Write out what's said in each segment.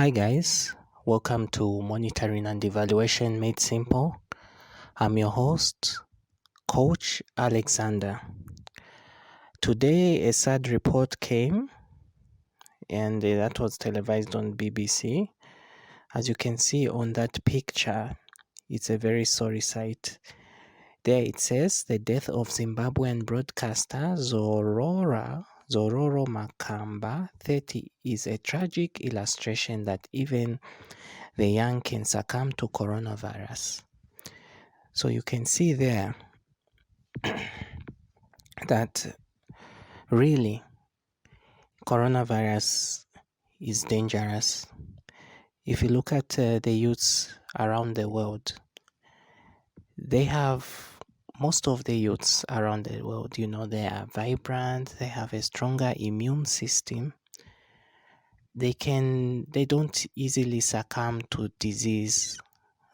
Hi guys, welcome to Monitoring and Evaluation Made Simple. I'm your host, Coach Alexander. Today a sad report came and that was televised on BBC. As you can see on that picture, it's a very sorry sight. There it says the death of Zimbabwean broadcaster Zororo Makamba, 30, is a tragic illustration that even the young can succumb to coronavirus. So you can see there that really coronavirus is dangerous. If you look at the youths around the world, most of the youths around the world, they are vibrant, they have a stronger immune system. They don't easily succumb to disease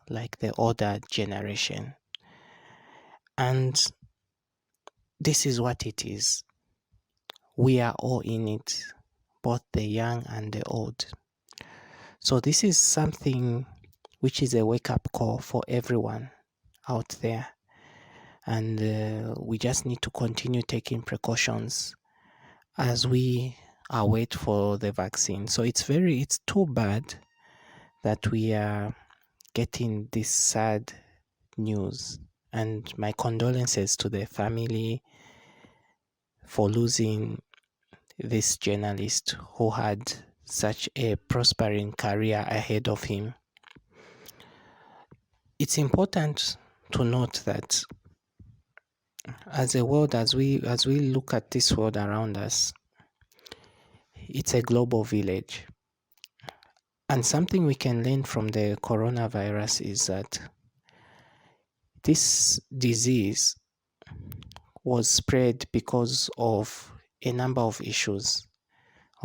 like the older generation. And this is what it is. We are all in it, both the young and the old. So this is something which is a wake-up call for everyone out there. And we just need to continue taking precautions as we await for the vaccine. So it's too bad that we are getting this sad news. And my condolences to the family for losing this journalist who had such a prospering career ahead of him. It's important to note that as a world, as we look at this world around us, it's a global village. And something we can learn from the coronavirus is that this disease was spread because of a number of issues.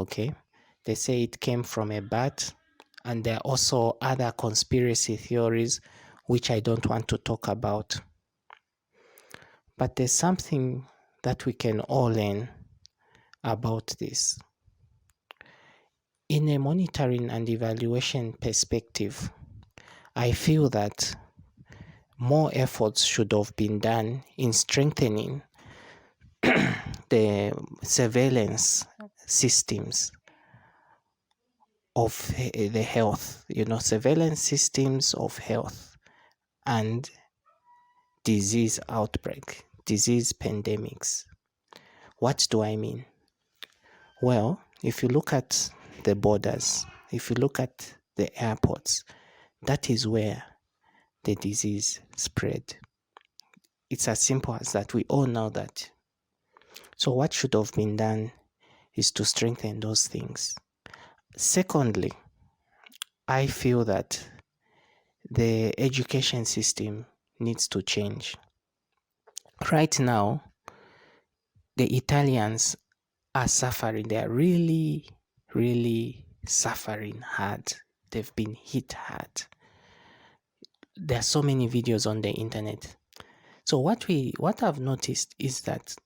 Okay, they say it came from a bat, and there are also other conspiracy theories which I don't want to talk about. But there's something that we can all learn about this. In a monitoring and evaluation perspective, I feel that more efforts should have been done in strengthening the surveillance systems of the health, surveillance systems of health and disease outbreak, disease pandemics. What do I mean? Well, if you look at the borders, if you look at the airports, that is where the disease spread. It's as simple as that. We all know that. So what should have been done is to strengthen those things. Secondly, I feel that the education system needs to change. Right now, the Italians are suffering. They are really, really suffering hard. They've been hit hard. There are so many videos on the internet. So what I've noticed is that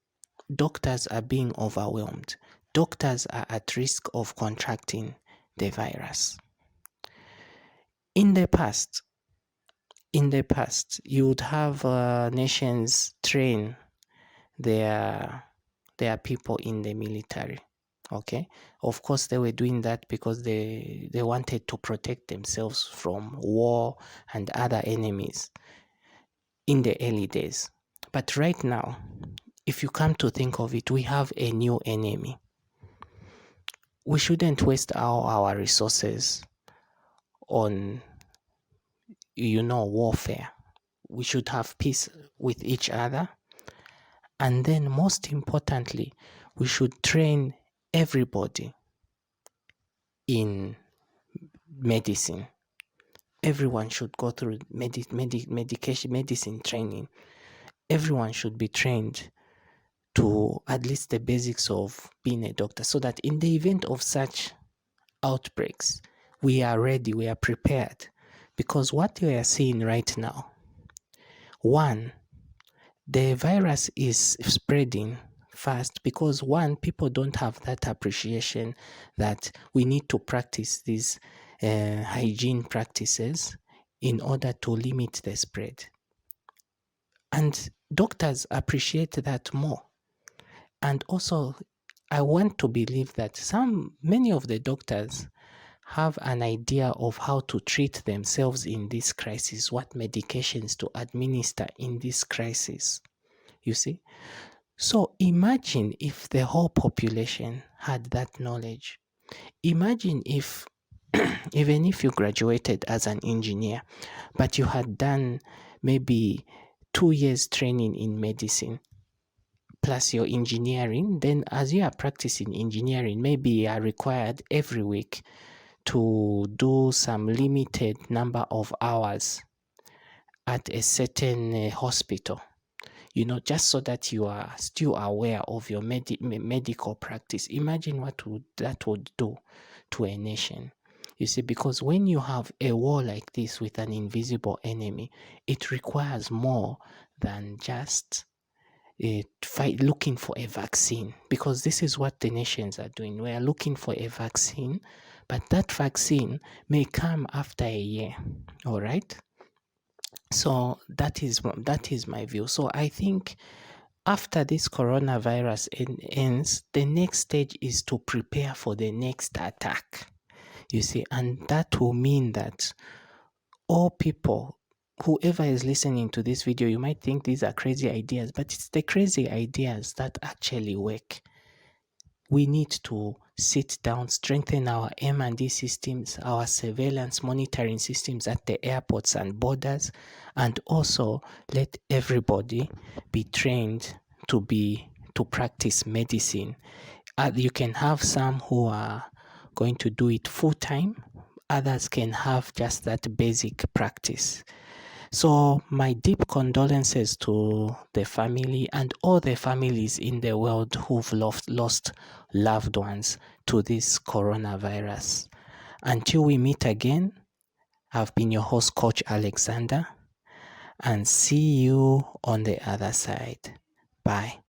doctors are being overwhelmed. Doctors are at risk of contracting the virus. In the past, you would have nations train their people in the military. Okay, of course they were doing that because they wanted to protect themselves from war and other enemies in the early days. But right now, if you come to think of it, we have a new enemy. We shouldn't waste all our resources on warfare. We should have peace with each other. And then most importantly, we should train everybody in medicine. Everyone should go through medicine training. Everyone should be trained to at least the basics of being a doctor, so that in the event of such outbreaks, we are ready, we are prepared. Because what we are seeing right now, one, the virus is spreading fast because people don't have that appreciation that we need to practice this hygiene practices in order to limit the spread. And doctors appreciate that more. And also, I want to believe that many of the doctors have an idea of how to treat themselves in this crisis, what medications to administer in this crisis. You see? So imagine if the whole population had that knowledge. Imagine if, even if you graduated as an engineer, but you had done maybe 2 years training in medicine plus your engineering, then as you are practicing engineering, maybe you are required every week to do some limited number of hours at a certain hospital, just so that you are still aware of your medical practice. Imagine what that would do to a nation. You see, because when you have a war like this with an invisible enemy, it requires more than just looking for a vaccine, because this is what the nations are doing. We are looking for a vaccine, but that vaccine may come after a year. All right. So that is my view. So I think after this coronavirus ends, the next stage is to prepare for the next attack. You see, and that will mean that all people, whoever is listening to this video, you might think these are crazy ideas, but it's the crazy ideas that actually work. We need to sit down, strengthen our M&D systems, our surveillance monitoring systems at the airports and borders, and also let everybody be trained to practice medicine. You can have some who are going to do it full time. Others can have just that basic practice. So my deep condolences to the family and all the families in the world who've lost loved ones to this coronavirus. Until we meet again, I've been your host, Coach Alexander, and see you on the other side. Bye.